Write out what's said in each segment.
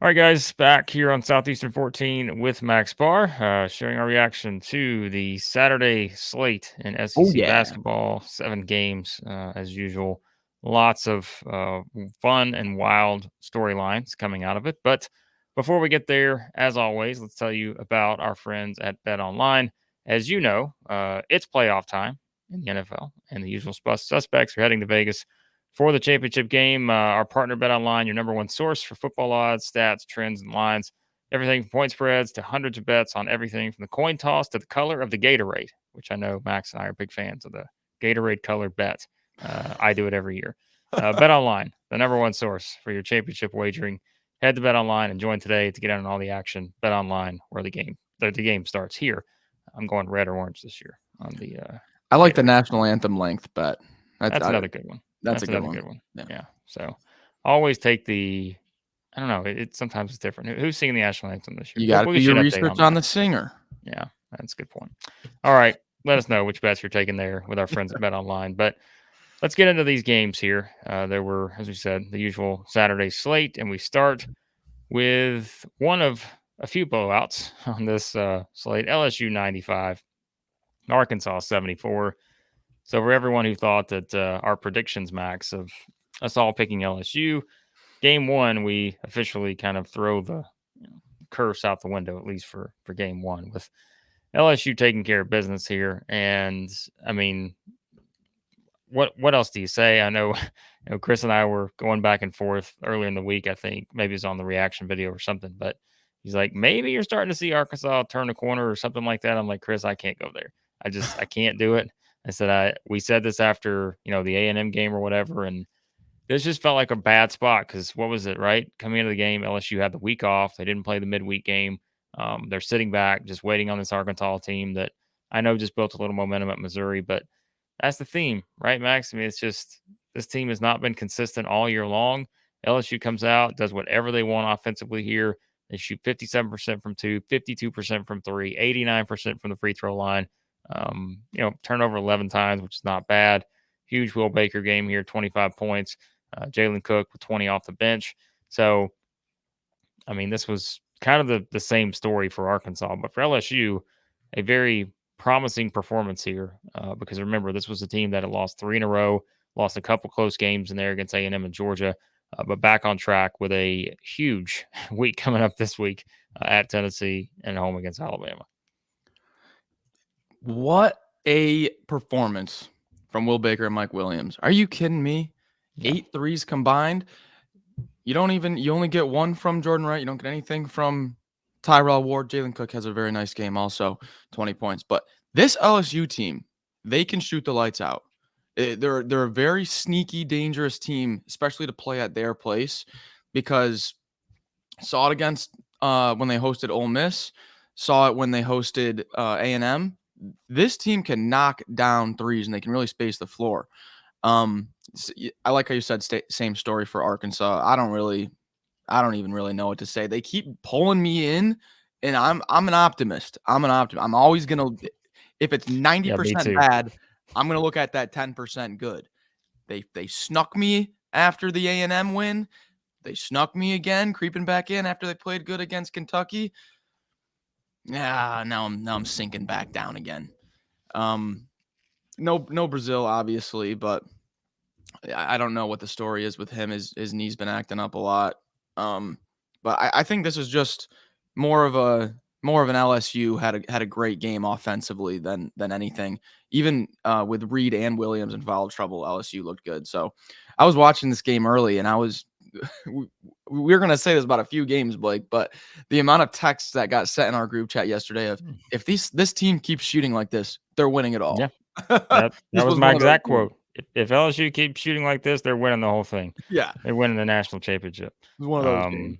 All right, guys, back here on Southeastern 14 with Max Barr, sharing our reaction to the Saturday slate in Oh, SEC yeah. basketball. 7 games, as usual. Lots of fun and wild storylines coming out of it. But before we get there, as always, let's tell you about our friends at Bet Online. As you know, it's playoff time in the NFL, and the usual suspects are heading to Vegas for the championship game. Our partner Bet Online, your number one source for football odds, stats, trends, and lines. Everything from point spreads to hundreds of bets on everything from the coin toss to the color of the Gatorade, which I know Max and I are big fans of the Gatorade colored bet. I do it every year. Bet Online, the number one source for your championship wagering. Head to Bet Online and join today to get in on all the action. Bet Online, where the game starts here. I'm going red or orange this year on the. I like the Gatorade. national anthem length bet. That's another good one. That's a good another one. good one. Yeah. Yeah. So always take the. I don't know. Sometimes it's different. Who's singing the national anthem this year? You got to We do your should update research on on that. the singer. Yeah, that's a good point. All right, let us know which bets you're taking there with our friends at Bet Online. But let's get into these games here. There were, as we said, the usual Saturday slate, and we start with one of a few blowouts on this slate. LSU 95, Arkansas 74. So for everyone who thought that our predictions, Max, of us all picking LSU, game one, we officially kind of throw the curse out the window, at least for game one, with LSU taking care of business here. And I mean, what else do you say? I know, Chris and I were going back and forth earlier in the week. I think maybe it was on the reaction video or something, but he's like, maybe you're starting to see Arkansas turn the corner or something like that. I'm like, Chris, I can't go there. I can't do it. I said, we said this after, the A&M game or whatever. And this just felt like a bad spot because what was it, right? Coming into the game, LSU had the week off. They didn't play the midweek game. They're sitting back, just waiting on this Arkansas team that I know just built a little momentum at Missouri, but that's the theme, right, Max? I mean, it's just this team has not been consistent all year long. LSU comes out, does whatever they want offensively here. They shoot 57% from two, 52% from three, 89% from the free throw line. Turnover 11 times, which is not bad. Huge Will Baker game here, 25 points. Jalen Cook with 20 off the bench. So, I mean, this was kind of the same story for Arkansas, but for LSU, a very promising performance here because remember, this was a team that had lost 3 in a row, lost a couple close games in there against A&M and Georgia, but back on track with a huge week coming up this week at Tennessee and home against Alabama. What a performance from Will Baker and Mike Williams. Are you kidding me? Yeah. 8 threes combined. You only get one from Jordan Wright. You don't get anything from Tyrell Ward. Jalen Cook has a very nice game also, 20 points. But this LSU team, they can shoot the lights out. They're a very sneaky, dangerous team, especially to play at their place, because saw it against when they hosted Ole Miss, saw it when they hosted A&M. This team can knock down threes and they can really space the floor. I like how you said same story for Arkansas. I don't even really know what to say. They keep pulling me in, and I'm an optimist. I'm always gonna, if it's 90% bad, I'm gonna look at that 10% good. They snuck me after the A&M win. They snuck me again, creeping back in after they played good against Kentucky. Yeah, now I'm sinking back down again. No Brazil, obviously, but I don't know what the story is with him. His knee's been acting up a lot. But I think this is just more of an LSU had a great game offensively than anything. Even with Reed and Williams in foul trouble, LSU looked good. So I was watching this game early, and I was we're gonna say this about a few games, Blake, but the amount of texts that got sent in our group chat yesterday of if this team keeps shooting like this, they're winning it all. Yeah, that was my exact quote. If LSU keeps shooting like this, they're winning the whole thing. Yeah, they're winning the national championship. It was one of those games.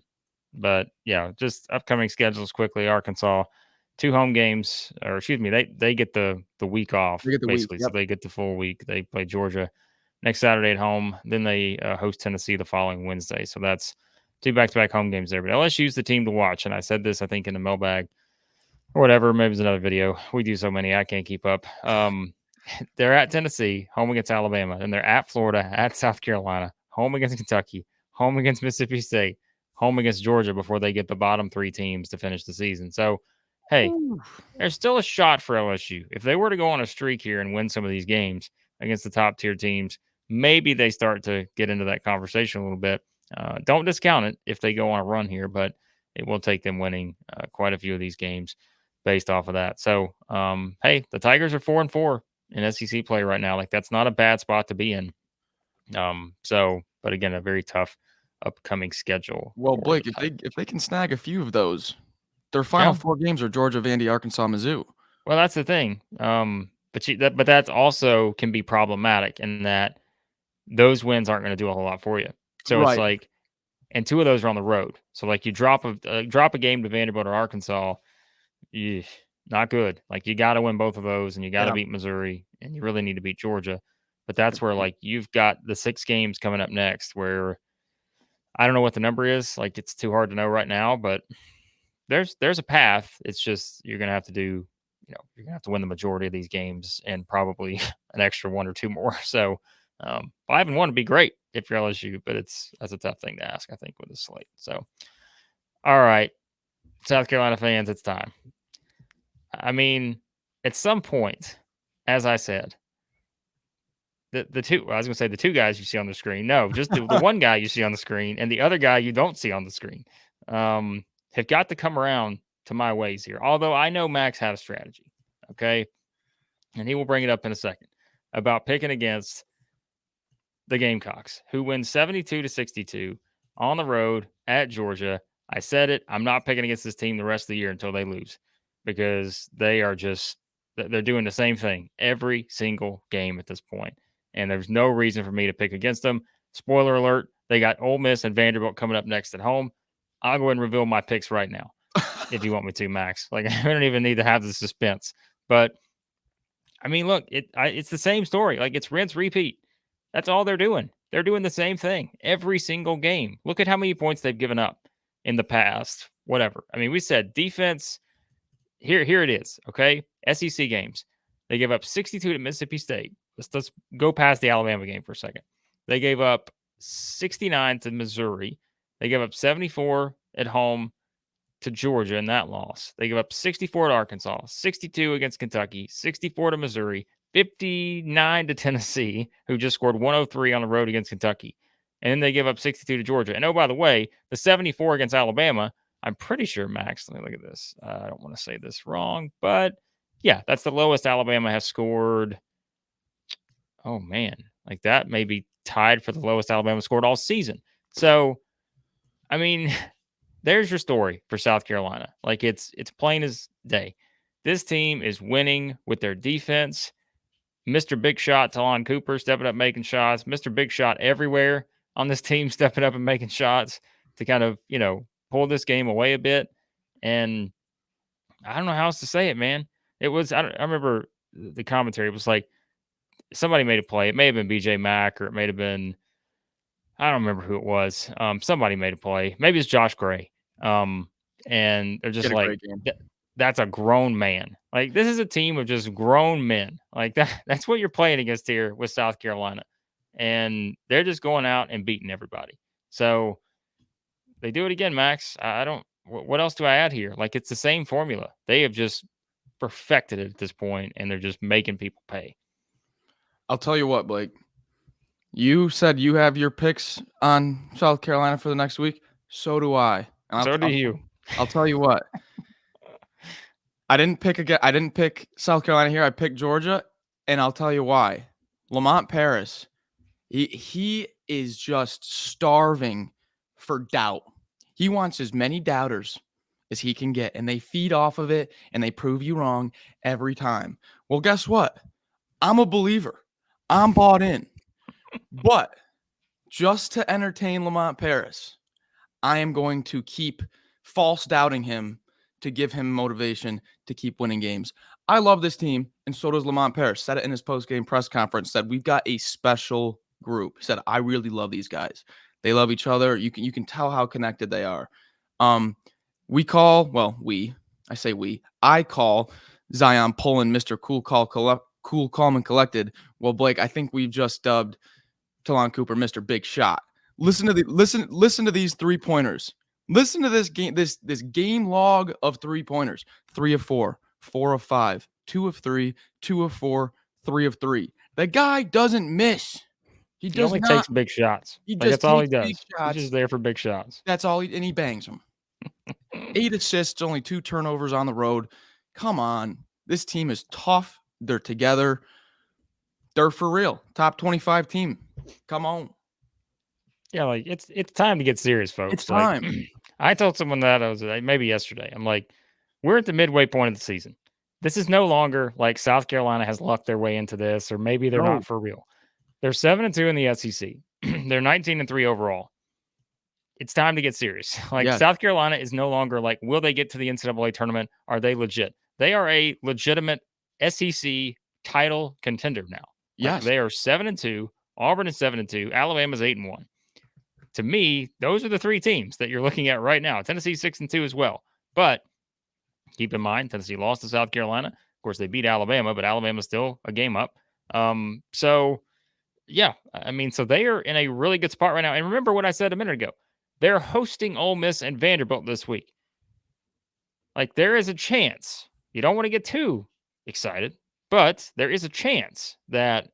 But yeah, just upcoming schedules quickly. Arkansas, 2 home games, or excuse me, they get the week off basically, so they get the full week. They play Georgia next Saturday at home, then they host Tennessee the following Wednesday. So that's 2 back-to-back home games there. But LSU's the team to watch, and I said this I think in the mailbag or whatever. Maybe it's another video. We do so many, I can't keep up. They're at Tennessee, home against Alabama, and they're at Florida, at South Carolina, home against Kentucky, home against Mississippi State, home against Georgia before they get the bottom 3 teams to finish the season. So, hey, there's still a shot for LSU. If they were to go on a streak here and win some of these games against the top tier teams, maybe they start to get into that conversation a little bit. Don't discount it if they go on a run here, but it will take them winning quite a few of these games based off of that. So, hey, the Tigers are 4-4 in SEC play right now. Like, that's not a bad spot to be in. But again, a very tough upcoming schedule. Well, for Blake, the if they can snag a few of those, their final 4 games are Georgia, Vandy, Arkansas, Mizzou. Well, that's the thing. But that's also can be problematic in that those wins aren't going to do a whole lot for you. So it's Right. like, and 2 of those are on the road. So like you drop a game to Vanderbilt or Arkansas, not good. Like you got to win both of those, and you got to beat Missouri, and you really need to beat Georgia. But that's where like you've got the 6 games coming up next where I don't know what the number is. Like it's too hard to know right now, but there's a path. It's just you're gonna have to do, you're gonna have to win the majority of these games and probably an extra 1 or 2 more. So 5-1 would be great if you're LSU, but that's a tough thing to ask, I think, with the slate. So all right, South Carolina fans, it's time. I mean, at some point, as I said, the 2 guys you see on the screen. No, just the one guy you see on the screen and the other guy you don't see on the screen have got to come around to my ways here. Although I know Max had a strategy, okay? And he will bring it up in a second about picking against the Gamecocks, who win 72-62 on the road at Georgia. I said it. I'm not picking against this team the rest of the year until they lose because they're doing the same thing every single game at this point. And there's no reason for me to pick against them. Spoiler alert, they got Ole Miss and Vanderbilt coming up next at home. I'll go ahead and reveal my picks right now if you want me to, Max. Like, I don't even need to have the suspense. But, I mean, look, it's the same story. Like, it's rinse, repeat. That's all they're doing. They're doing the same thing every single game. Look at how many points they've given up in the past, whatever. I mean, we said defense. Here it is, okay? SEC games. They gave up 62 to Mississippi State. Let's go past the Alabama game for a second. They gave up 69 to Missouri. They gave up 74 at home to Georgia in that loss. They gave up 64 to Arkansas, 62 against Kentucky, 64 to Missouri, 59 to Tennessee, who just scored 103 on the road against Kentucky. And then they give up 62 to Georgia. And oh, by the way, the 74 against Alabama, I'm pretty sure, Max, let me look at this. I don't want to say this wrong, but yeah, that's the lowest Alabama has scored. Oh, man. Like that may be tied for the lowest Alabama scored all season. So, I mean, there's your story for South Carolina. Like it's plain as day. This team is winning with their defense. Mr. Big Shot, Talon Cooper, stepping up, making shots. Mr. Big Shot everywhere on this team, stepping up and making shots to kind of, pull this game away a bit. And I don't know how else to say it, man. It was, I remember the commentary. It was like somebody made a play. It may have been BJ Mack or it may have been, I don't remember who it was. Somebody made a play. Maybe it's Josh Gray. And they're just like, that's a grown man. Like, this is a team of just grown men. Like, that's what you're playing against here with South Carolina. And they're just going out and beating everybody. So they do it again, Max. What else do I add here? Like, it's the same formula. They have just perfected it at this point, and they're just making people pay. I'll tell you what, Blake. You said you have your picks on South Carolina for the next week. So do I. So do you. I'll tell you what. I didn't pick South Carolina here. I picked Georgia, and I'll tell you why. Lamont Paris, he is just starving for doubt. He wants as many doubters as he can get, and they feed off of it, and they prove you wrong every time. Well, guess what? I'm a believer. I'm bought in. But just to entertain Lamont Paris, I am going to keep false doubting him to give him motivation to keep winning games. I love this team, and so does Lamont Paris. Said it in his post-game press conference, said we've got a special group. He said, I really love these guys. They love each other. You can tell how connected they are. I call Zion Pullen Mr. Cool, Calm, and Collected. Well, Blake, I think we've just dubbed Talon Cooper Mr. Big Shot. Listen to these 3-pointers Listen to this game, this game log of 3-pointers. 3 of 4, 4 of 5, 2 of 3, 2 of 4, 3 of 3. The guy doesn't miss. He He does only not. takes big shots. He Like just that's all he takes big does. He's just shots. there for big shots. That's all, and he bangs them. 8 assists, only 2 turnovers on the road. Come on. This team is tough. They're together. They're for real. Top 25 team. Come on. Yeah, like it's time to get serious, folks. It's time. Like I told someone that I was maybe yesterday. I'm like, we're at the midway point of the season. This is no longer like South Carolina has lucked their way into this, or maybe they're No. not for real. They're 7-2 in the SEC. They're 19-3 overall. It's time to get serious. Like Yes. South Carolina is no longer like, will they get to the NCAA tournament? Are they legit? They are a legitimate SEC title contender now. Like Yes. they are 7-2. Auburn is 7-2. Alabama's 8-1. To me, those are the three teams that you're looking at right now. Tennessee 6-2 as well. But keep in mind, Tennessee lost to South Carolina. Of course, they beat Alabama, but Alabama's still a game up. So yeah, I mean, so they are in a really good spot right now. And remember what I said a minute ago. They're hosting Ole Miss and Vanderbilt this week. Like there is a chance. You don't want to get too excited, but there is a chance that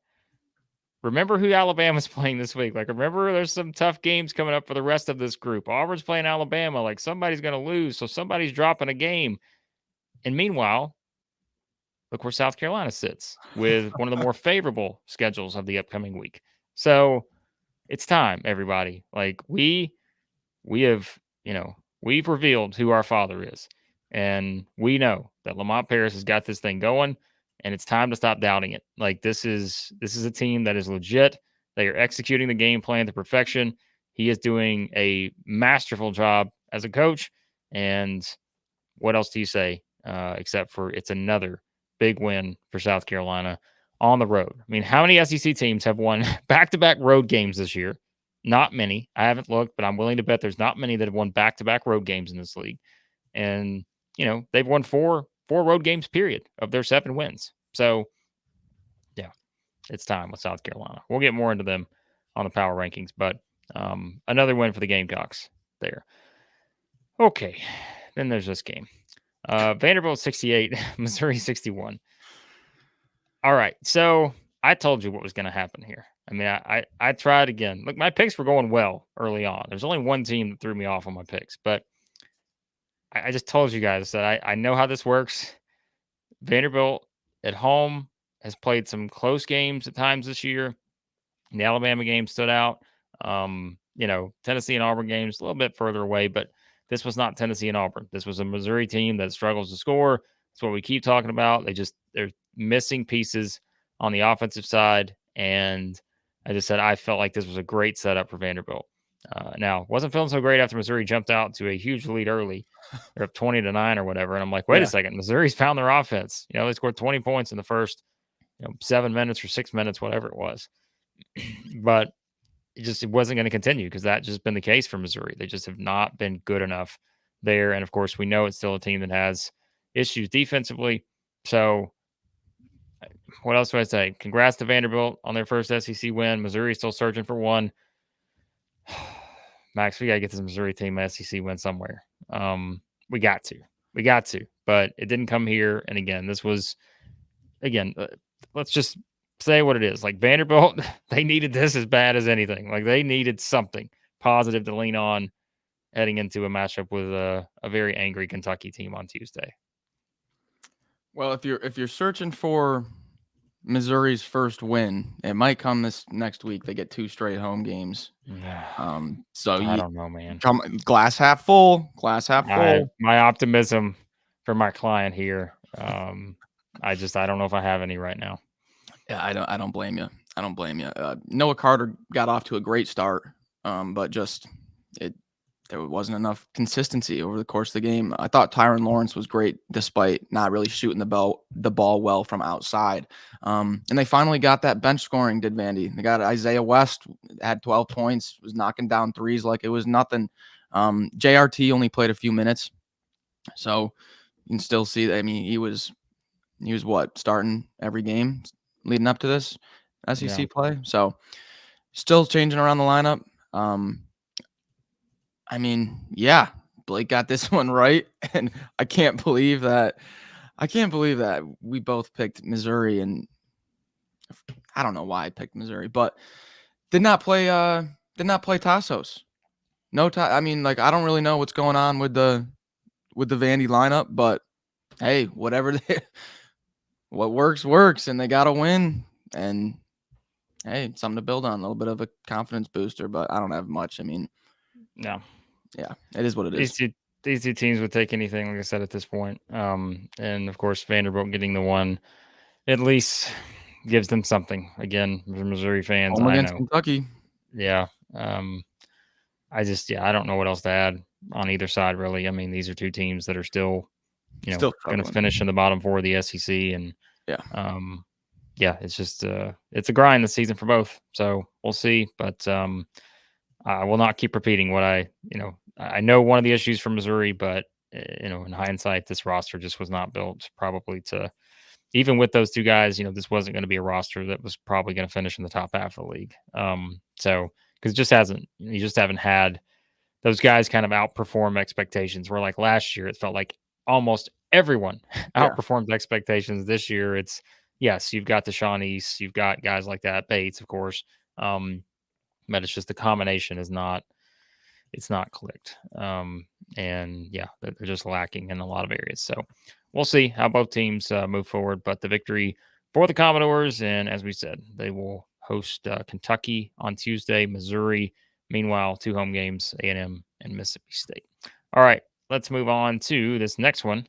remember who Alabama's playing this week. Like remember there's some tough games coming up for the rest of this group. Auburn's playing Alabama. Like somebody's going to lose, so somebody's dropping a game. And meanwhile, look where South Carolina sits with one of the more favorable schedules of the upcoming week. So it's time, everybody. Like we have, we've revealed who our father is. And we know that Lamont Paris has got this thing going, and it's time to stop doubting it. Like this is a team that is legit. They are executing the game plan to perfection. He is doing a masterful job as a coach. And what else do you say? Except for it's another big win for South Carolina on the road. I mean, how many SEC teams have won back-to-back road games this year? Not many. I haven't looked, but I'm willing to bet there's not many that have won back-to-back road games in this league. And, they've won four road games, period, of their 7 wins. So, yeah, it's time with South Carolina. We'll get more into them on the power rankings, but another win for the Gamecocks there. Okay, then there's this game. Vanderbilt 68, Missouri 61. All right, so I told you what was going to happen here. I mean, I tried again. Look, my picks were going well early on. There's only one team that threw me off on my picks, but I just told you guys that I know how this works. Vanderbilt at home has played some close games at times this year. The Alabama game stood out. Tennessee and Auburn games a little bit further away, but this was not Tennessee and Auburn. This was a Missouri team that struggles to score. That's what we keep talking about. They're missing pieces on the offensive side, and I just said I felt like this was a great setup for Vanderbilt. Now, wasn't feeling so great after Missouri jumped out to a huge lead early. They're up 20-9 or whatever, and I'm like, wait a second, Missouri's found their offense. They scored 20 points in the first 7 minutes or 6 minutes, whatever it was. But it wasn't going to continue because that just been the case for Missouri. They just have not been good enough there. And of course, we know it's still a team that has issues defensively. So what else do I say? Congrats to Vanderbilt on their first SEC win. Missouri still searching for one. Max, we got to get this Missouri team an SEC win somewhere. We got to, but it didn't come here. And again, this was, let's just say what it is. Like Vanderbilt, they needed this as bad as anything. Like they needed something positive to lean on heading into a matchup with a very angry Kentucky team on Tuesday. Well, if you're searching for Missouri's first win, it might come this next week. They get 2 straight home games. So I don't know, man. Come glass half full, glass half full. My optimism for my client here. I don't know if I have any right now. Yeah, I don't blame you. I don't blame you. Noah Carter got off to a great start, but there wasn't enough consistency over the course of the game. I thought Tyron Lawrence was great despite not really shooting the ball well from outside. And they finally got that bench scoring, did Vandy. They got Isaiah West, had 12 points, was knocking down threes like it was nothing. JRT only played a few minutes. So you can still see that. I mean, he was starting every game leading up to this SEC play. So still changing around the lineup. I mean, yeah, Blake got this one right, and I can't believe that we both picked Missouri, and I don't know why I picked Missouri, but did not play Tassos. I mean, like, I don't really know what's going on with the Vandy lineup, but hey, what works, and they got to win, and hey, something to build on, a little bit of a confidence booster, but I don't have much. I mean, no, yeah, it is what it is. These two teams would take anything, like I said, at this point. And of course, Vanderbilt getting the one at least gives them something. Again, for Missouri fans, Home I against know. Kentucky. Yeah. I don't know what else to add on either side, really. I mean, these are two teams that are still going to finish in the bottom four of the SEC, and it's just it's a grind this season for both. So we'll see, but I will not keep repeating what I know one of the issues for Missouri, but in hindsight, this roster just was not built probably to, even with those two guys, this wasn't going to be a roster that was probably going to finish in the top half of the league. So because you just haven't had those guys kind of outperform expectations. Where like last year, it felt like almost everyone outperformed expectations. This year, it's yes, you've got the Shawnees, you've got guys like that, Bates, of course. But it's just the combination is not clicked. And yeah, they're just lacking in a lot of areas. So we'll see how both teams move forward. But the victory for the Commodores, and as we said, they will host Kentucky on Tuesday, Missouri. Meanwhile, 2 home games, A&M and Mississippi State. All right, let's move on to this next one,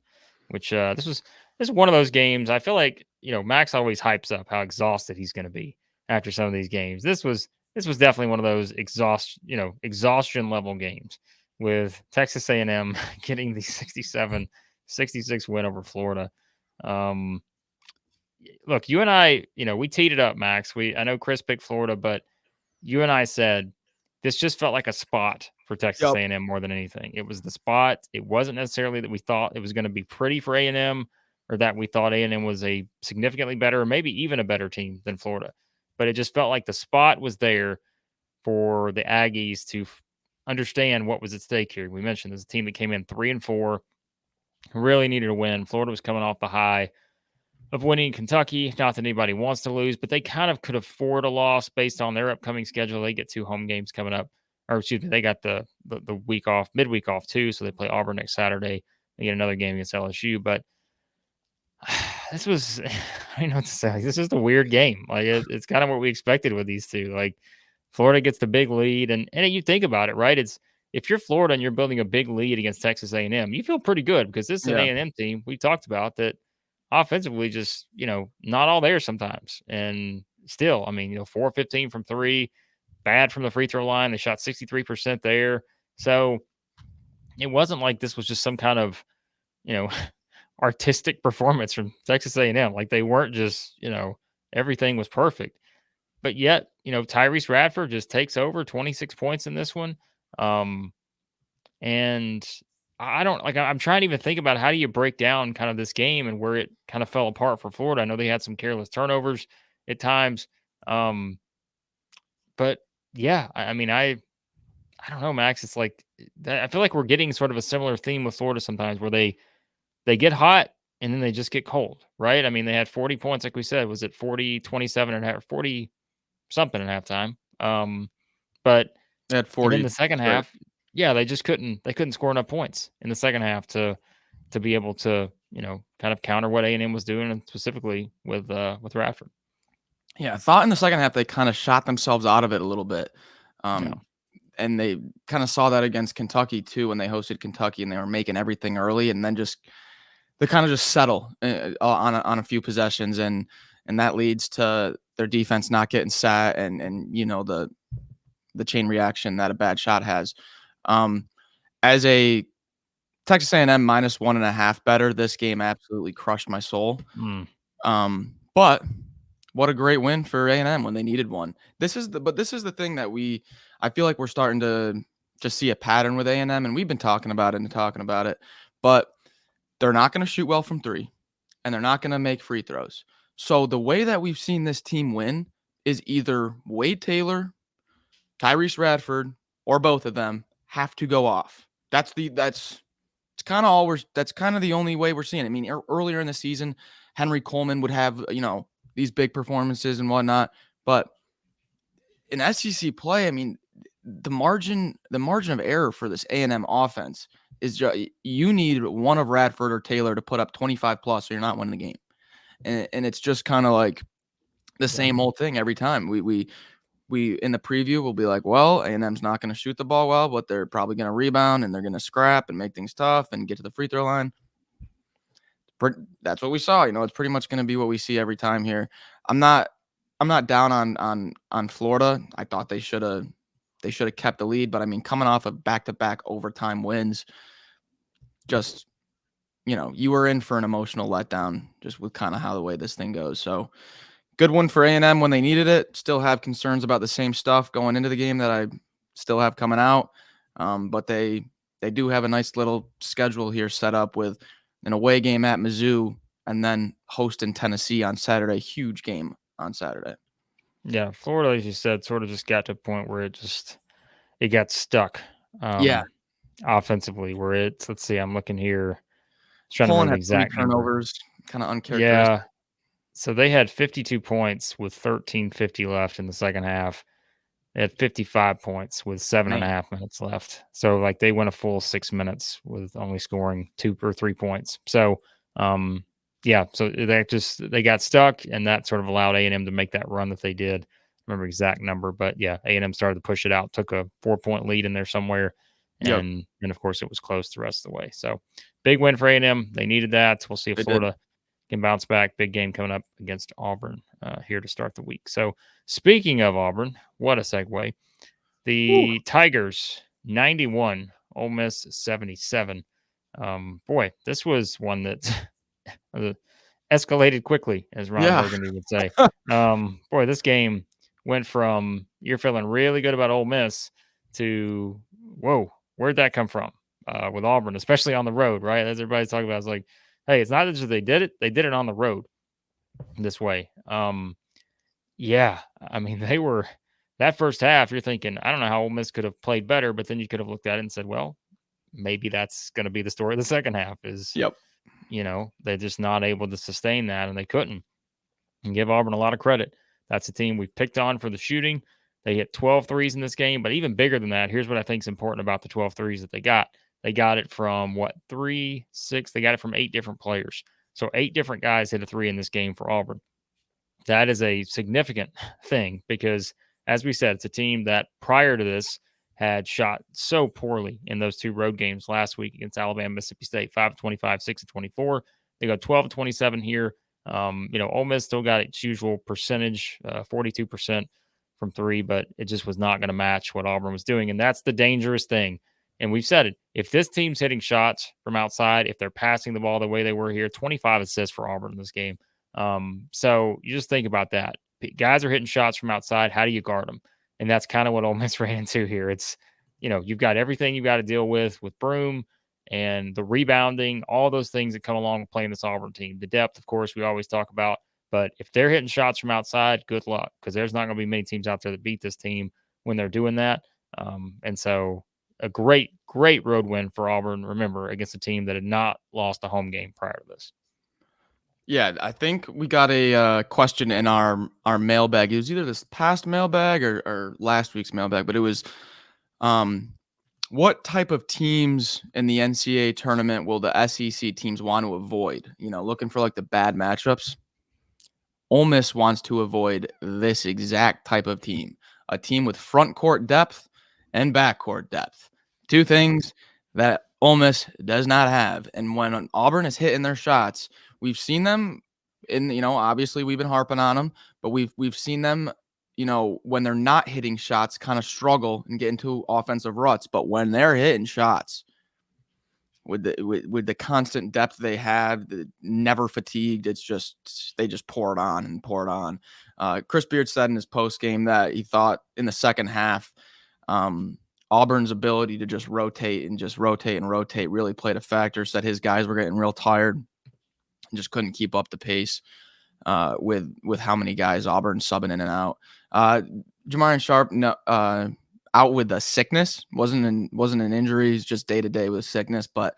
which this is one of those games. I feel like Max always hypes up how exhausted he's going to be after some of these games. This was definitely one of those exhaustion level games, with Texas A&M getting the 67-66 win over Florida. Look, you and I, we teed it up, Max. I know Chris picked Florida, but you and I said this just felt like a spot for Texas A&M more than anything. It was the spot. It wasn't necessarily that we thought it was going to be pretty for A&M, or that we thought A&M was a significantly better, or maybe even a better team than Florida. But it just felt like the spot was there for the Aggies to understand what was at stake here. We mentioned this team that came in 3-4, really needed a win. Florida was coming off the high of winning Kentucky. Not that anybody wants to lose, but they kind of could afford a loss based on their upcoming schedule. They get 2 home games coming up, or excuse me, they got the week off, midweek off too. So they play Auburn next Saturday. They get another game against LSU, but this was, I don't know what to say. Like, this is a weird game. Like it's kind of what we expected with these two. Like Florida gets the big lead, and you think about it, right? It's, if you're Florida and you're building a big lead against Texas A&M, you feel pretty good, because this is an A&M team we talked about that offensively just, not all there sometimes. And still, I mean, 4-15 from 3, bad from the free throw line. They shot 63% there. So it wasn't like this was just some kind of, artistic performance from Texas A&M. Like they weren't just, everything was perfect. But yet, Tyrece Radford just takes over 26 points in this one. And I don't like, I'm trying to even think about how do you break down kind of this game and where it kind of fell apart for Florida. I know they had some careless turnovers at times. But yeah, I mean, I don't know, Max. It's like, I feel like we're getting sort of a similar theme with Florida sometimes, where they get hot and then they just get cold, right? I mean, they had 40 points, like we said. Was it 40, 27 and a half, 40 something at halftime? But they had 40 in the second half, they just couldn't score enough points in the second half to be able to, kind of counter what A&M was doing, and specifically with Radford. Yeah, I thought in the second half they kind of shot themselves out of it a little bit. And they kind of saw that against Kentucky too, when they hosted Kentucky and they were making everything early, and then they kind of just settle on a few possessions, and that leads to their defense not getting set, and the chain reaction that a bad shot has. As a Texas A&M -1.5 better, this game absolutely crushed my soul. But what a great win for A&M when they needed one. This is the thing that I feel like we're starting to just see a pattern with A&M, and we've been talking about it, but they're not going to shoot well from 3, and they're not going to make free throws. So the way that we've seen this team win is either Wade Taylor, Tyrece Radford, or both of them have to go off. that's kind of the only way we're seeing it. I mean, earlier in the season, Henry Coleman would have, these big performances and whatnot, but in SEC play, I mean, the margin of error for this A&M offense is you need one of Radford or Taylor to put up 25 plus, or you're not winning the game. And it's just kind of like the same old thing every time. We in the preview we'll be like, well, A&M's not going to shoot the ball well, but they're probably going to rebound and they're going to scrap and make things tough and get to the free throw line. That's what we saw. It's pretty much going to be what we see every time here. I'm not down on Florida. I thought they should have kept the lead, but I mean, coming off of back-to-back overtime wins, just you were in for an emotional letdown just with kind of how the way this thing goes. So good one for A&M when they needed it. Still have concerns about the same stuff going into the game that I still have coming out. But they do have a nice little schedule here set up with an away game at Mizzou and then hosting Tennessee on Saturday. Huge game on Saturday. Yeah, Florida, as you said, sort of just got to a point where it got stuck. Offensively, where let's see, I'm looking here. Trying to remember the exact turnovers, kind of uncharacteristic. Yeah. So they had 52 points with 13:50 left in the second half. They had 55 points with 7.5 minutes left. So like they went a full 6 minutes with only scoring 2 or 3 points. So so they got stuck, and that sort of allowed A&M to make that run that they did. I remember exact number, but yeah, A&M started to push it out, took a 4-point lead in there somewhere, and of course it was close the rest of the way. So big win for A&M. They needed that. We'll see if Florida can bounce back. Big game coming up against Auburn here to start the week. So speaking of Auburn, what a segue. The Tigers 91, Ole Miss 77. Boy, this was one that escalated quickly, as Ron Burgundy would say. Boy, this game went from you're feeling really good about Ole Miss to, whoa, where'd that come from with Auburn, especially on the road, right? As everybody's talking about, it's like, hey, it's not just they did it on the road this way. Yeah, I mean, they were that first half, you're thinking, I don't know how Ole Miss could have played better, but then you could have looked at it and said, well, maybe that's going to be the story of the second half is, they're just not able to sustain that, and they couldn't. And give Auburn a lot of credit. That's a team we picked on for the shooting. They hit 12 threes in this game, but even bigger than that, here's what I think is important about the 12 threes that they got. They got it from 3, 6, they got it from 8 different players. So 8 different guys hit a 3 in this game for Auburn. That is a significant thing because, as we said, it's a team that prior to this had shot so poorly in those 2 road games last week against Alabama, Mississippi State, 5-25, 6-24. They go 12-27 here. Ole Miss still got its usual percentage, 42% from 3, but it just was not going to match what Auburn was doing. And that's the dangerous thing. And we've said it. If this team's hitting shots from outside, if they're passing the ball the way they were here, 25 assists for Auburn in this game. So you just think about that. Guys are hitting shots from outside. How do you guard them? And that's kind of what Ole Miss ran into here. It's, you've got everything you've got to deal with Broome and the rebounding, all those things that come along with playing this Auburn team. The depth, of course, we always talk about. But if they're hitting shots from outside, good luck, because there's not going to be many teams out there that beat this team when they're doing that. And so a great, great road win for Auburn, remember, against a team that had not lost a home game prior to this. Yeah, I think we got a question in our mailbag. It was either this past mailbag or last week's mailbag, but it was what type of teams in the NCAA tournament will the SEC teams want to avoid? Looking for like the bad matchups. Ole Miss wants to avoid this exact type of team, a team with front court depth and back court depth. 2 things that Ole Miss does not have. And when Auburn is hitting their shots, we've seen them obviously we've been harping on them, but we've seen them, when they're not hitting shots, kind of struggle and get into offensive ruts. But when they're hitting shots with the constant depth they have, never fatigued, it's just, they just pour it on and pour it on. Chris Beard said in his post game that he thought in the second half, Auburn's ability to just rotate really played a factor. Said his guys were getting real tired and just couldn't keep up the pace with how many guys Auburn subbing in and out. Jamarian Sharp, no, out with a sickness. Wasn't an injury. He's just day to day with sickness. But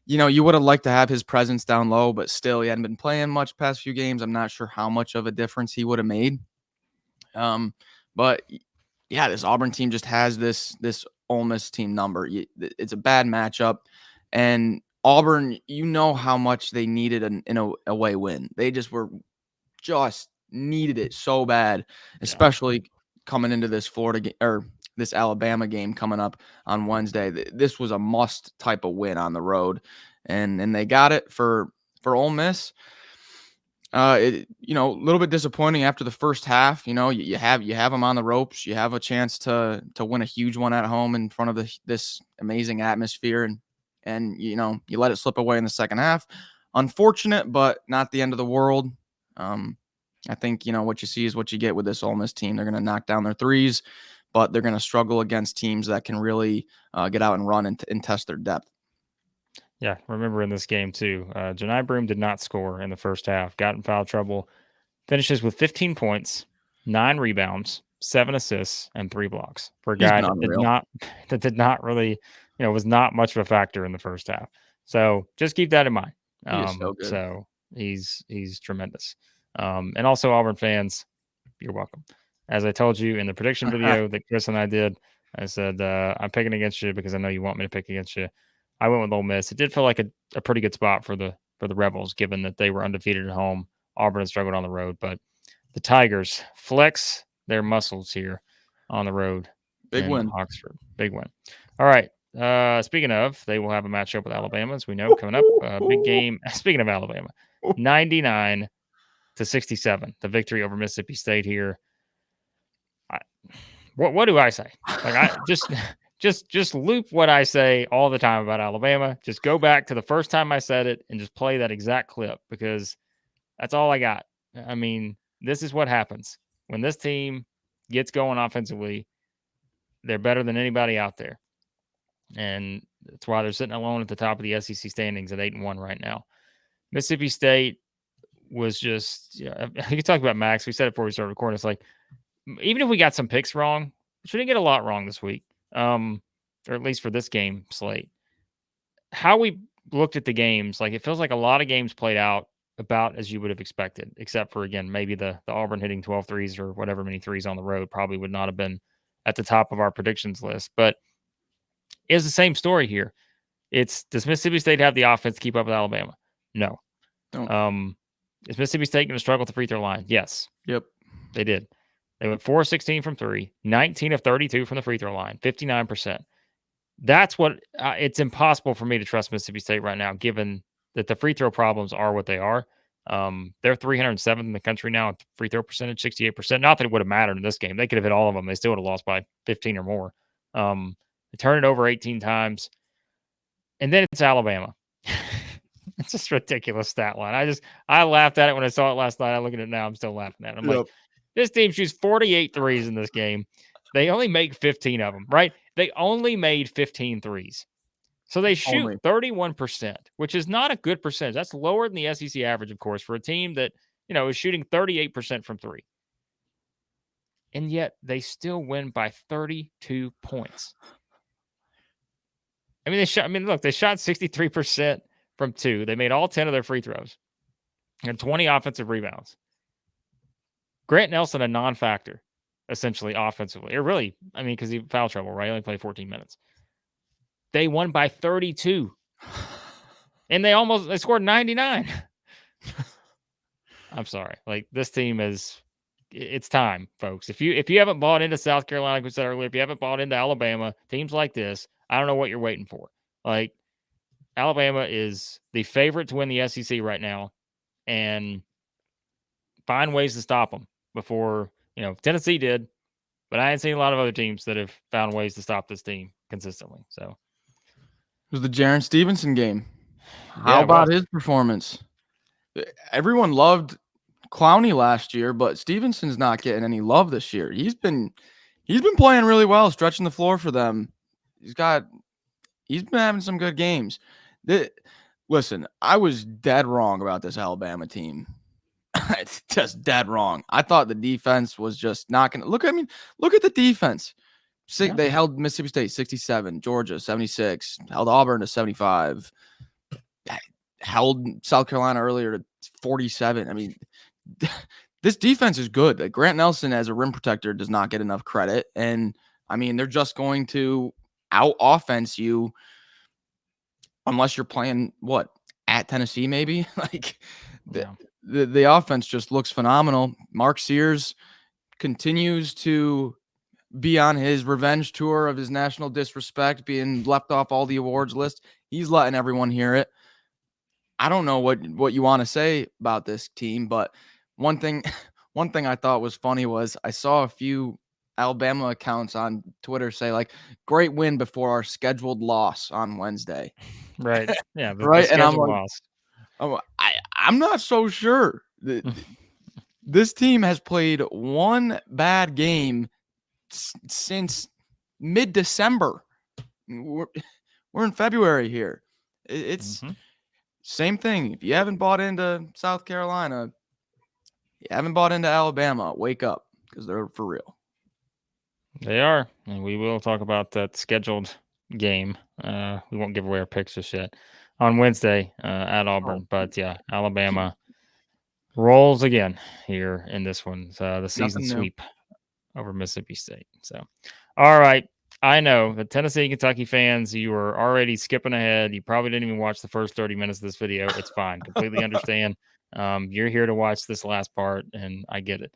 you would have liked to have his presence down low, but still, he hadn't been playing much past few games. I'm not sure how much of a difference he would have made. But yeah, this Auburn team just has this Ole Miss team number. It's a bad matchup, and Auburn, how much they needed an away win. They just needed it so bad, especially coming into this Florida game or this Alabama game coming up on Wednesday. This was a must type of win on the road, and they got it for Ole Miss. A little bit disappointing after the first half. You have them on the ropes. You have a chance to win a huge one at home in front of this amazing atmosphere, and you let it slip away in the second half. Unfortunate, but not the end of the world. I think what you see is what you get with this Ole Miss team. They're going to knock down their threes, but they're going to struggle against teams that can really get out and run and test their depth. Yeah, remember in this game too, Johni Broome did not score in the first half, got in foul trouble, finishes with 15 points, 9 rebounds, 7 assists, and 3 blocks for a guy that did not really, was not much of a factor in the first half. So just keep that in mind. He is so good. So he's tremendous. And also Auburn fans, you're welcome. As I told you in the prediction video that Chris and I did, I said, I'm picking against you because I know you want me to pick against you. I went with Ole Miss. It did feel like a pretty good spot for the Rebels, given that they were undefeated at home. Auburn has struggled on the road, but the Tigers flex their muscles here on the road. Big win. Oxford. Big win. All right. Speaking of, they will have a matchup with Alabama, as we know, coming up. Big game. Speaking of Alabama, 99-67, the victory over Mississippi State here. What do I say? Like I just loop what I say all the time about Alabama. Just go back to the first time I said it and just play that exact clip because that's all I got. I mean, this is what happens when this team gets going offensively. They're better than anybody out there, and that's why they're sitting alone at the top of the SEC standings at 8-1 right now. Mississippi State was just. You talk about Max. We said it before we started recording. It's like even if we got some picks wrong, which we didn't get a lot wrong this week. Or at least for this game slate, how we looked at the games, like it feels like a lot of games played out about as you would have expected, except for, again, maybe the Auburn hitting 12 threes or whatever many threes on the road probably would not have been at the top of our predictions list. But it's the same story here. Does Mississippi State have the offense to keep up with Alabama? No. Don't. Is Mississippi State going to struggle at the free throw line? Yes. Yep. They did. They went 4-16 from 3, 19 of 32 from the free throw line, 59%. That's what it's impossible for me to trust Mississippi State right now, given that the free throw problems are what they are. They're 307th in the country now at free throw percentage, 68%. Not that it would have mattered in this game. They could have hit all of them. They still would have lost by 15 or more. They turned it over 18 times. And then it's Alabama. It's just ridiculous stat line. I laughed at it when I saw it last night. I look at it now. I'm still laughing at it. I'm like, this team shoots 48 threes in this game. They only make 15 of them, right? They only made 15 threes. So they shoot 31%, which is not a good percentage. That's lower than the SEC average, of course, for a team that, is shooting 38% from 3. And yet they still win by 32 points. I mean, they shot 63% from 2. They made all 10 of their free throws and 20 offensive rebounds. Grant Nelson, a non-factor, essentially offensively. Or really, because he foul trouble, right? He only played 14 minutes. They won by 32. And they scored 99. I'm sorry. Like, this team it's time, folks. If you haven't bought into South Carolina, like we said earlier, if you haven't bought into Alabama, teams like this, I don't know what you're waiting for. Like, Alabama is the favorite to win the SEC right now, and find ways to stop them before, Tennessee did, but I ain't seen a lot of other teams that have found ways to stop this team consistently. So it was the Jarin Stevenson game. How about his performance? Everyone loved Clowney last year, but Stevenson's not getting any love this year. He's been playing really well, stretching the floor for them. He's been having some good games. Listen, I was dead wrong about this Alabama team. It's just dead wrong. I thought the defense was just not going to look at the defense. Yeah. They held Mississippi State 67, Georgia 76, held Auburn to 75, held South Carolina earlier to 47. I mean, this defense is good. Like Grant Nelson as a rim protector does not get enough credit. And I mean, they're just going to out offense you unless you're playing at Tennessee, maybe. Like the offense just looks phenomenal. Mark Sears continues to be on his revenge tour of his national disrespect, being left off all the awards list. He's letting everyone hear it. I don't know what you want to say about this team, but one thing I thought was funny was I saw a few Alabama accounts on Twitter say like, great win before our scheduled loss on Wednesday. Right. Yeah. Right. The And I'm schedule like, lost. I'm not so sure. This team has played one bad game since mid-December. We're in February here. It's same thing. If you haven't bought into South Carolina, you haven't bought into Alabama, wake up because they're for real. They are. And we will talk about that scheduled game. We won't give away our picks just yet on Wednesday at Auburn. But yeah, Alabama rolls again here in this one. The season sweep over Mississippi State. So, all right. I know the Tennessee, Kentucky fans, you are already skipping ahead. You probably didn't even watch the first 30 minutes of this video. It's fine. Completely understand. You're here to watch this last part, and I get it.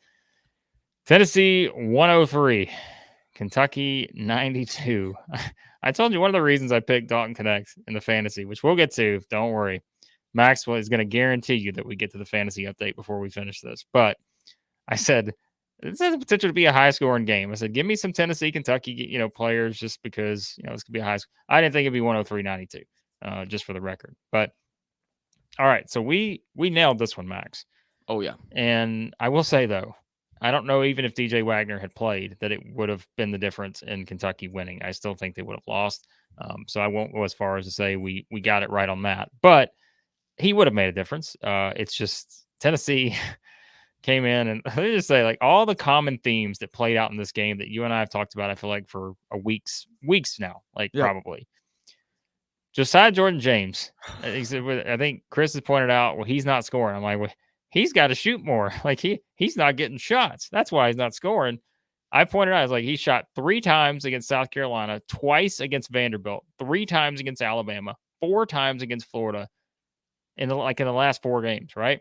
Tennessee 103, Kentucky 92. I told you one of the reasons I picked Dalton Connect in the fantasy, which we'll get to. Don't worry. Maxwell is going to guarantee you that we get to the fantasy update before we finish this. But I said, this has the potential to be a high-scoring game. I said, give me some Tennessee, Kentucky, players just because, this could be a high score. I didn't think it'd be 103-92, just for the record. But, all right, so we nailed this one, Max. Oh, yeah. And I will say, though, I don't know even if DJ Wagner had played that it would have been the difference in Kentucky winning. I still think they would have lost. So I won't go as far as to say we got it right on that. But he would have made a difference. It's just Tennessee came in and let me just say, like, all the common themes that played out in this game that you and I have talked about, I feel like for weeks now, probably. Josiah-Jordan James, I think Chris has pointed out, well, he's not scoring. I'm like, well, he's got to shoot more. Like he's not getting shots. That's why he's not scoring. I pointed out, I was like, he shot 3 times against South Carolina, twice against Vanderbilt, 3 times against Alabama, 4 times against Florida in the last 4 games, right?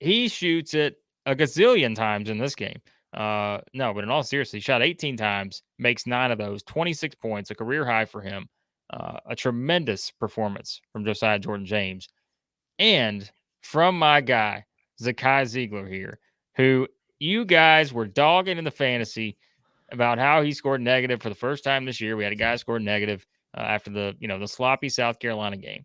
He shoots it a gazillion times in this game. No, but in all seriousness, he shot 18 times, makes 9 of those, 26 points, a career high for him. A tremendous performance from Josiah-Jordan James. And from my guy, Zakai Zeigler here, who you guys were dogging in the fantasy about how he scored negative for the first time this year. We had a guy score negative after the sloppy South Carolina game.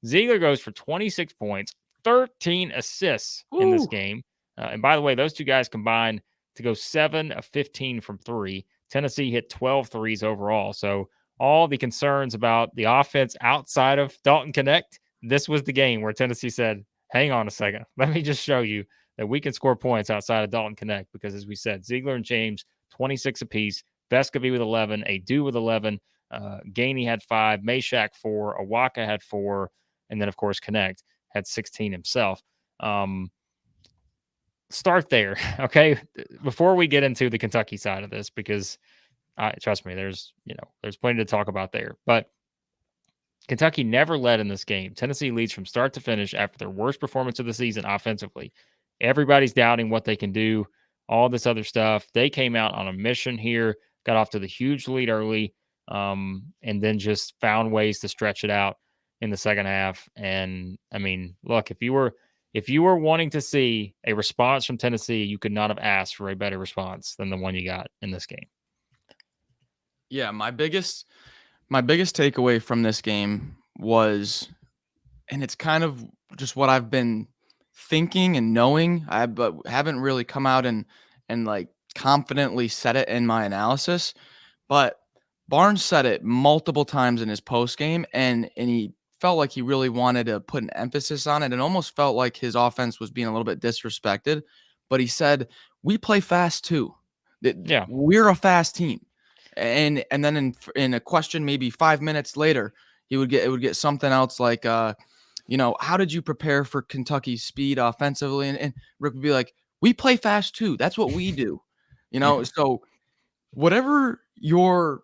Zeigler goes for 26 points, 13 assists in this game. And by the way, those two guys combined to go 7 of 15 from 3. Tennessee hit 12 threes overall. So all the concerns about the offense outside of Dalton Connect, this was the game where Tennessee said, hang on a second. Let me just show you that we can score points outside of Dalton Connect because, as we said, Zeigler and James, 26 apiece. Vescovy with 11, Adu with 11, Gainey had 5, Meshack 4, Awaka had 4, and then, of course, Connect had 16 himself. Start there, okay? Before we get into the Kentucky side of this, because trust me, there's plenty to talk about there. But Kentucky never led in this game. Tennessee leads from start to finish after their worst performance of the season offensively. Everybody's doubting what they can do, all this other stuff. They came out on a mission here, got off to the huge lead early, and then just found ways to stretch it out in the second half. And I mean, look, if you were wanting to see a response from Tennessee, you could not have asked for a better response than the one you got in this game. Yeah, my biggest takeaway from this game was, and it's kind of just what I've been thinking and knowing, but haven't really come out and like confidently said it in my analysis. But Barnes said it multiple times in his post game, and he felt like he really wanted to put an emphasis on it, and almost felt like his offense was being a little bit disrespected. But he said, "We play fast too. Yeah, we're a fast team." And then in a question maybe 5 minutes later, it would get something else like, how did you prepare for Kentucky's speed offensively? And Rick would be like, we play fast too. That's what we do. So whatever your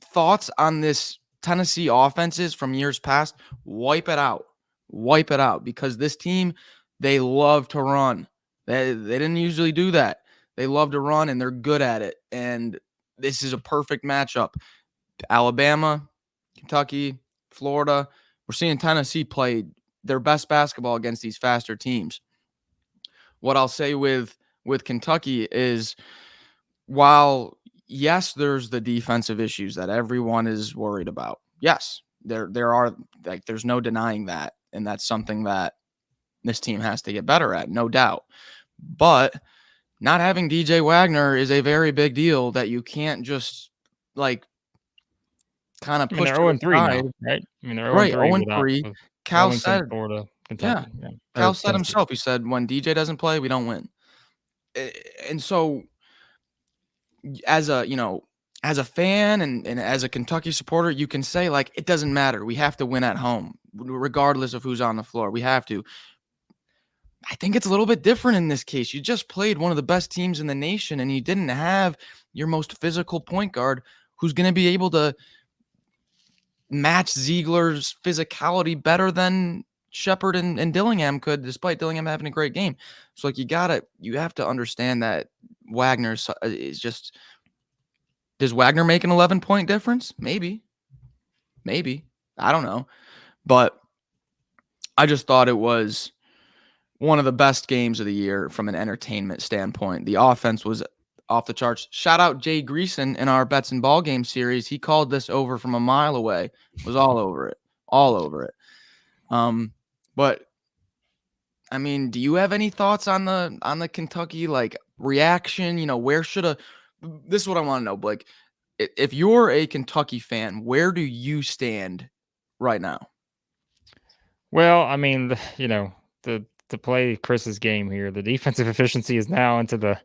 thoughts on this Tennessee offenses from years past, wipe it out. Wipe it out, because this team, they love to run. They didn't usually do that. They love to run, and they're good at it. And this is a perfect matchup. Alabama, Kentucky, Florida. We're seeing Tennessee play their best basketball against these faster teams. What I'll say with Kentucky is, while yes, there's the defensive issues that everyone is worried about. Yes, there are, like, there's no denying that, and that's something that this team has to get better at, no doubt. But not having DJ Wagner is a very big deal that you can't just kind of push they're to the 0-3 side. now, right? They're Right, 0-3 0-3. with Cal Arlington, said, Florida, yeah, Kentucky. Yeah. Cal Or said Tennessee. himself, he said, when DJ doesn't play, we don't win. And so, as a fan and as a Kentucky supporter, you can say, like, it doesn't matter. We have to win at home, regardless of who's on the floor. We have to. I think it's a little bit different in this case. You just played one of the best teams in the nation, and you didn't have your most physical point guard who's going to be able to match Zeigler's physicality better than Shepherd and Dillingham could, despite Dillingham having a great game. So, like, you have to understand that Wagner is just. Does Wagner make an 11-point difference? Maybe. I don't know. But I just thought it was one of the best games of the year from an entertainment standpoint. The offense was off the charts. Shout out Jay Greason in our Bets and Ball Game series. He called this over from a mile away. Was all over it. All over it. But I mean, do you have any thoughts on the Kentucky reaction? Where should this is what I want to know, Blake. If you're a Kentucky fan, where do you stand right now? Well, to play Chris's game here, the defensive efficiency is now into the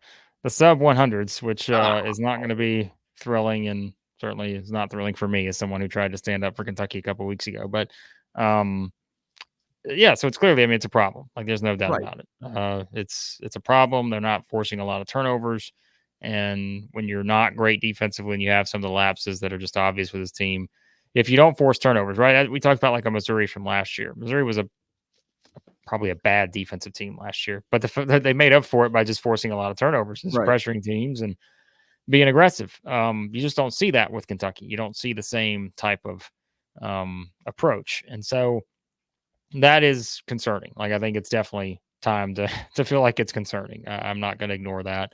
sub 100s, which is not going to be thrilling, and certainly is not thrilling for me as someone who tried to stand up for Kentucky a couple weeks ago. But yeah, so it's clearly, it's a problem. Like, there's no doubt Right. about it. It's a problem. They're not forcing a lot of turnovers, and when you're not great defensively and you have some of the lapses that are just obvious with this team, if you don't force turnovers, right? We talked about like a Missouri from last year. Missouri was probably a bad defensive team last year, but they made up for it by just forcing a lot of turnovers, just pressuring teams and being aggressive. You just don't see that with Kentucky. You don't see the same type of approach, and so that is concerning. Like, I think it's definitely time to feel like it's concerning. I'm not going to ignore that.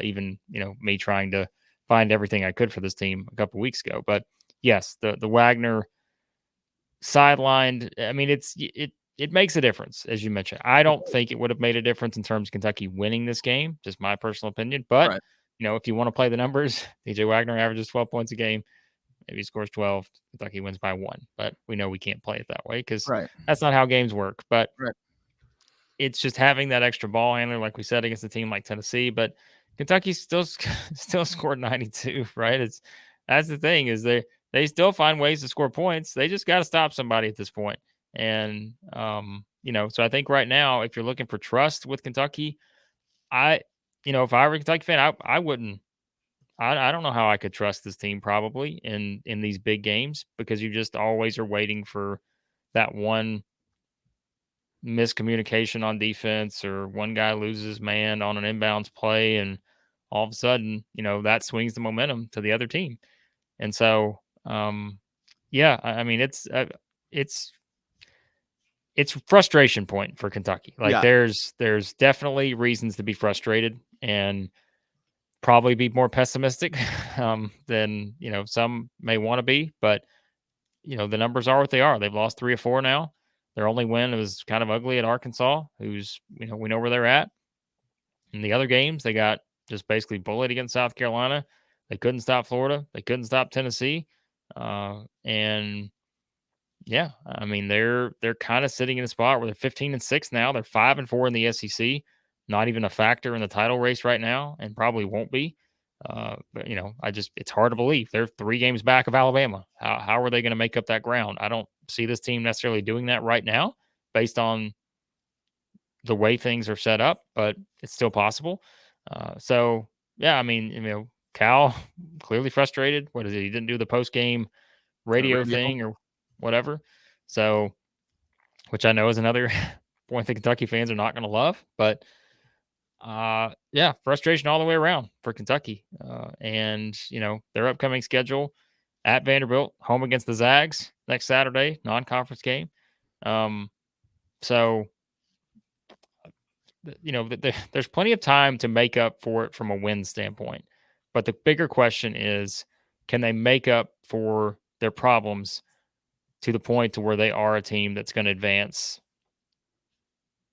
Even me trying to find everything I could for this team a couple weeks ago, but yes, the Wagner sidelined. It makes a difference, as you mentioned. I don't think it would have made a difference in terms of Kentucky winning this game, just my personal opinion. But if you want to play the numbers, DJ Wagner averages 12 points a game. Maybe he scores 12. Kentucky wins by 1. But we know we can't play it that way because that's not how games work. But it's just having that extra ball handler, like we said, against a team like Tennessee. But Kentucky still scored 92, right? That's the thing, is they still find ways to score points. They just got to stop somebody at this point. And, so I think right now, if you're looking for trust with Kentucky, if I were a Kentucky fan, I wouldn't. I don't know how I could trust this team probably in these big games, because you just always are waiting for that one miscommunication on defense, or one guy loses his man on an inbounds play, and all of a sudden, that swings the momentum to the other team. And so, it's frustration point for Kentucky. Like, there's definitely reasons to be frustrated and probably be more pessimistic than some may want to be. But the numbers are what they are. They've lost 3 or 4 now. Their only win was kind of ugly at Arkansas, who's we know where they're at. In the other games, they got just basically bullied against South Carolina. They couldn't stop Florida. They couldn't stop Tennessee. And yeah, they're kind of sitting in a spot where they're 15-6 now. They're 5-4 in the SEC. Not even a factor in the title race right now, and probably won't be. But it's hard to believe they're 3 games back of Alabama. How are they going to make up that ground? I don't see this team necessarily doing that right now, based on the way things are set up, but it's still possible. So yeah, I mean, Cal clearly frustrated. What is it? He didn't do the post game radio thing or whatever. So, which I know is another point that Kentucky fans are not going to love, but yeah, frustration all the way around for Kentucky. And their upcoming schedule: at Vanderbilt, home against the Zags next Saturday, non-conference game. So there's plenty of time to make up for it from a win standpoint. But the bigger question is, can they make up for their problems to the point to where they are a team that's going to advance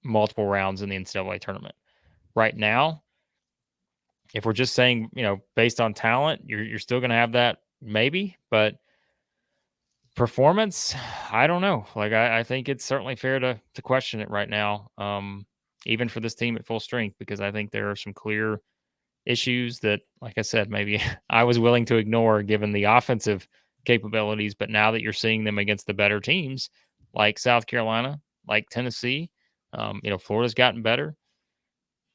multiple rounds in the NCAA tournament? Right now, if we're just saying, based on talent, you're still going to have that maybe, but performance, I don't know. Like, I think it's certainly fair to question it right now, even for this team at full strength, because I think there are some clear issues that, like I said, maybe I was willing to ignore given the offensive capabilities. But now that you're seeing them against the better teams like South Carolina, like Tennessee, Florida's gotten better.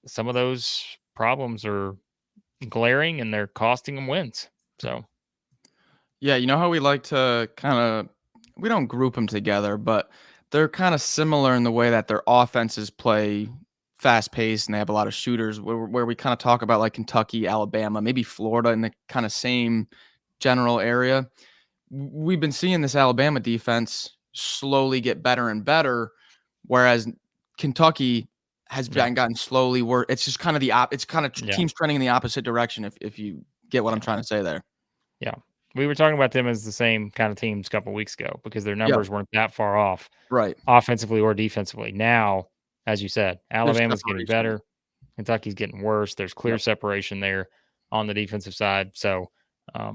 Some of those problems are glaring and they're costing them wins. So, yeah, you know how we like to we don't group them together, but they're kind of similar in the way that their offenses play fast paced and they have a lot of shooters, where we kind of talk about like Kentucky, Alabama, maybe Florida in the kind of same general area. We've been seeing this Alabama defense slowly get better and better, whereas Kentucky has gotten slowly worse. It's just kind of teams trending in the opposite direction, if you get what I'm trying to say there. Yeah. We were talking about them as the same kind of teams a couple of weeks ago because their numbers weren't that far off, right, offensively or defensively. Now, as you said, Alabama's getting better. Kentucky's getting worse. There's clear separation there on the defensive side. So, I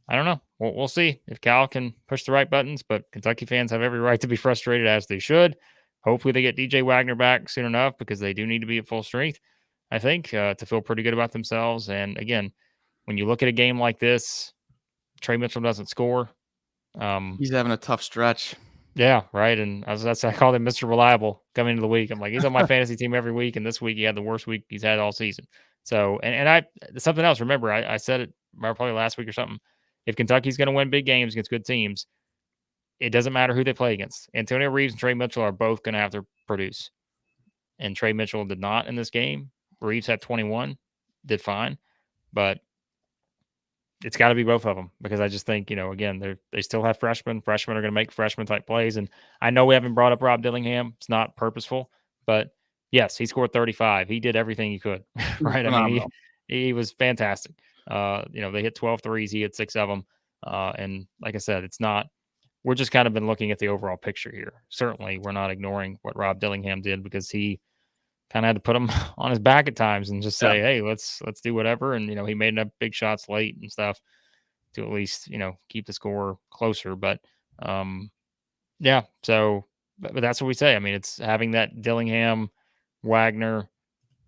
don't know. We'll see if Cal can push the right buttons, but Kentucky fans have every right to be frustrated, as they should. Hopefully they get DJ Wagner back soon enough, because they do need to be at full strength, I think, to feel pretty good about themselves. And again, when you look at a game like this, Trey Mitchell doesn't score. He's having a tough stretch. Yeah, right. And I called him Mr. Reliable coming into the week. I'm like, he's on my fantasy team every week, and this week he had the worst week he's had all season. So, and something else. Remember, I said it probably last week or something. If Kentucky's going to win big games against good teams, it doesn't matter who they play against. Antonio Reeves and Trey Mitchell are both going to have to produce. And Trey Mitchell did not in this game. Reeves had 21, did fine, but it's got to be both of them, because I just think, again, they still have freshmen. Freshmen are going to make freshman type plays. And I know we haven't brought up Rob Dillingham. It's not purposeful, but yes, he scored 35. He did everything he could, right? I mean, he was fantastic. They hit 12 threes. He hit 6 of them. And like I said, we're just kind of been looking at the overall picture here. Certainly we're not ignoring what Rob Dillingham did, because he kind of had to put him on his back at times and just say, hey, let's do whatever. And, he made enough big shots late and stuff to at least, keep the score closer. But yeah, so, but that's what we say. I mean, it's having that Dillingham, Wagner,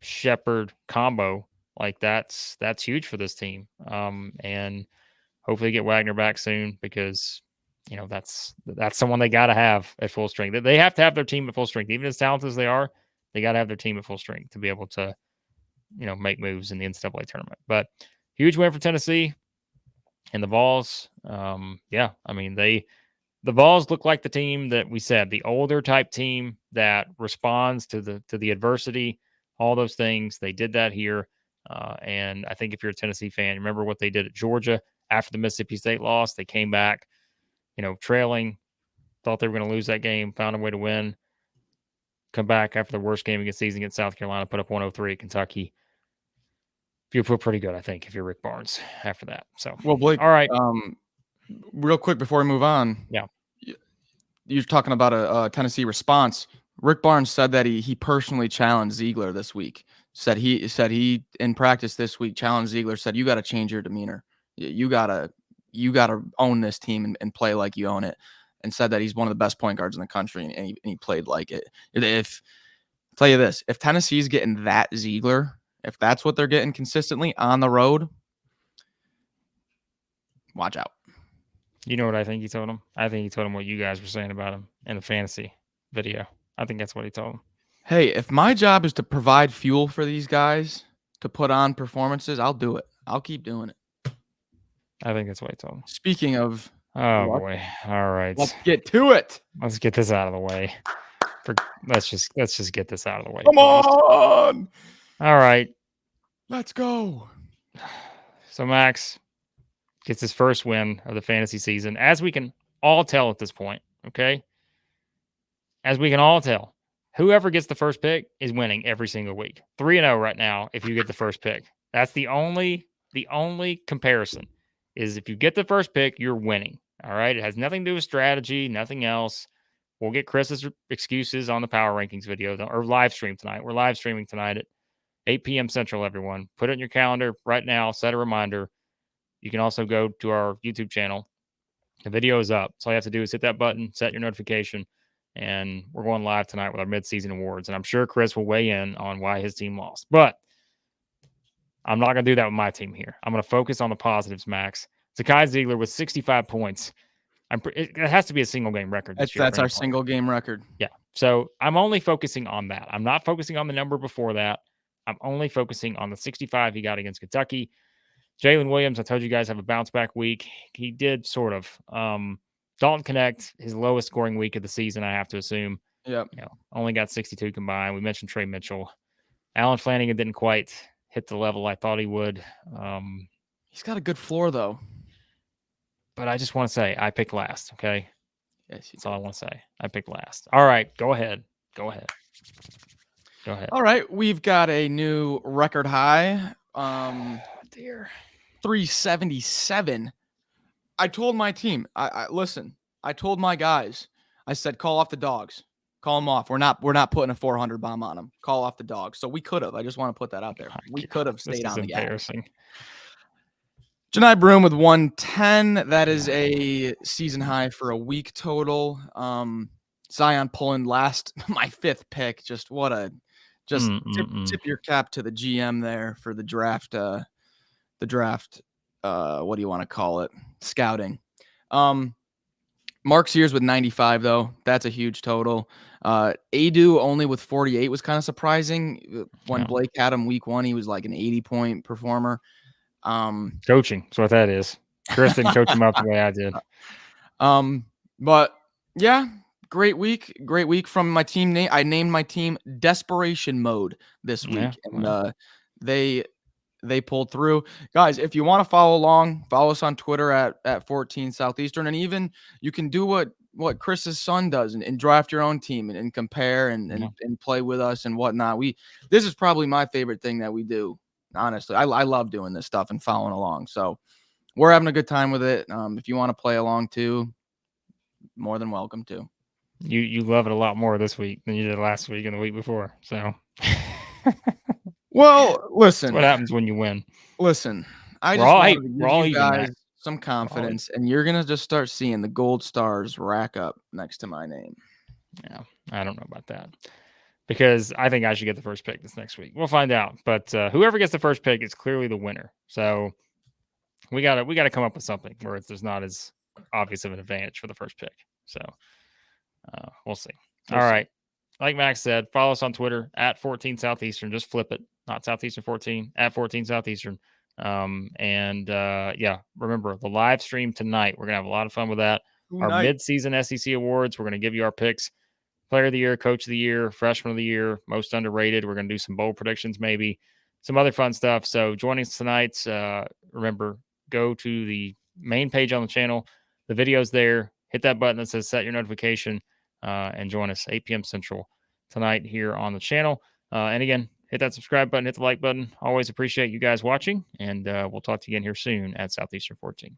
Shepherd combo. Like that's huge for this team. And hopefully get Wagner back soon, because, that's someone they got to have at full strength. They have to have their team at full strength, even as talented as they are. They got to have their team at full strength to be able to, make moves in the NCAA tournament. But huge win for Tennessee. And the Vols, yeah, I mean, the Vols look like the team that we said, the older type team that responds to the adversity, all those things. They did that here. And I think if you're a Tennessee fan, remember what they did at Georgia after the Mississippi State loss. They came back, trailing, thought they were going to lose that game, found a way to win. Come back after the worst game against season against South Carolina, put up 103 at Kentucky. You feel pretty good, I think, if you're Rick Barnes after that. So, well, Blake, all right. Real quick before we move on, you're talking about a Tennessee response. Rick Barnes said that he personally challenged Zeigler this week. Said he in practice this week challenged Zeigler. Said, you got to change your demeanor. You gotta own this team and play like you own it. And said that he's one of the best point guards in the country, and he played like it. I'll tell you this, if Tennessee's getting that Zeigler, if that's what they're getting consistently on the road, watch out. You know what I think he told him? I think he told him what you guys were saying about him in the fantasy video. I think that's what he told him. Hey, if my job is to provide fuel for these guys to put on performances, I'll do it. I'll keep doing it. I think that's what he told him. Speaking of, oh boy, all right, let's get to it. Let's get this out of the way. Let's just get this out of the way. Come on. All right, let's go. So Max gets his first win of the fantasy season, as we can all tell at this point. Okay, as we can all tell. Whoever gets the first pick is winning every single week. 3-0 right now if you get the first pick. That's the only comparison is if you get the first pick, you're winning. All right. It has nothing to do with strategy, nothing else. We'll get Chris's excuses on the power rankings video or live stream tonight. We're live streaming tonight at 8 p.m. Central, everyone. Put it in your calendar right now. Set a reminder. You can also go to our YouTube channel. The video is up. So all you have to do is hit that button, set your notification. And we're going live tonight with our midseason awards. And I'm sure Chris will weigh in on why his team lost. But I'm not going to do that with my team here. I'm going to focus on the positives, Max. Zakai Zeigler with 65 points. It has to be a single game record this year. That's our single game record. Yeah. So I'm only focusing on that. I'm not focusing on the number before that. I'm only focusing on the 65 he got against Kentucky. Jalen Williams, I told you guys, have a bounce back week. He did sort of. Dalton Connect, his lowest scoring week of the season, I have to assume. Yep. Only got 62 combined. We mentioned Trey Mitchell. Alan Flanagan didn't quite hit the level I thought he would. He's got a good floor, though. But I just want to say, I picked last, okay? Yes, that's all I want to say. I picked last. All right, go ahead. Go ahead. All right, we've got a new record high. Dear. 377. I told my team, listen, I told my guys, I said, call off the dogs. Call them off. We're not putting a 400 bomb on them. Call off the dogs. So we could have. I just want to put that out there. We could have stayed on the gas. Johni Broome with 110. That is a season high for a week total. Zion pulling my fifth pick. Just tip your cap to the GM there for the draft. What do you want to call it? Scouting. Mark Sears with 95, though. That's a huge total. Adu only with 48 was kind of surprising. When Blake had him week 1, he was like an 80-point performer. Coaching. That's what that is. Chris didn't coach him up the way I did. But yeah, great week from my team. I named my team Desperation Mode this week, and they pulled through. Guys, if you want to follow along, follow us on Twitter at 14 Southeastern, and even you can do what Chris's son does and draft your own team and compare and play with us and whatnot. This is probably my favorite thing that we do. Honestly, I love doing this stuff and following along. So we're having a good time with it. If you want to play along too, more than welcome to. You love it a lot more this week than you did last week and the week before. So, well, listen. That's what happens when you win? Listen, I just want to give you guys some confidence, and you're gonna just start seeing the gold stars rack up next to my name. Yeah, I don't know about that. Because I think I should get the first pick this next week. We'll find out. But whoever gets the first pick is clearly the winner. So we gotta come up with something where there's not as obvious of an advantage for the first pick. So we'll see. All right. Like Max said, follow us on Twitter at 14 Southeastern. Just flip it. Not Southeastern 14, at 14 Southeastern. Remember the live stream tonight. We're gonna have a lot of fun with that. Our midseason SEC awards. We're gonna give you our picks. Player of the year, coach of the year, freshman of the year, most underrated. We're going to do some bold predictions, maybe some other fun stuff. So joining us tonight, remember, go to the main page on the channel. The video's there. Hit that button that says set your notification and join us 8 p.m. Central tonight here on the channel. And again, hit that subscribe button, hit the like button. Always appreciate you guys watching, and we'll talk to you again here soon at Southeastern 14.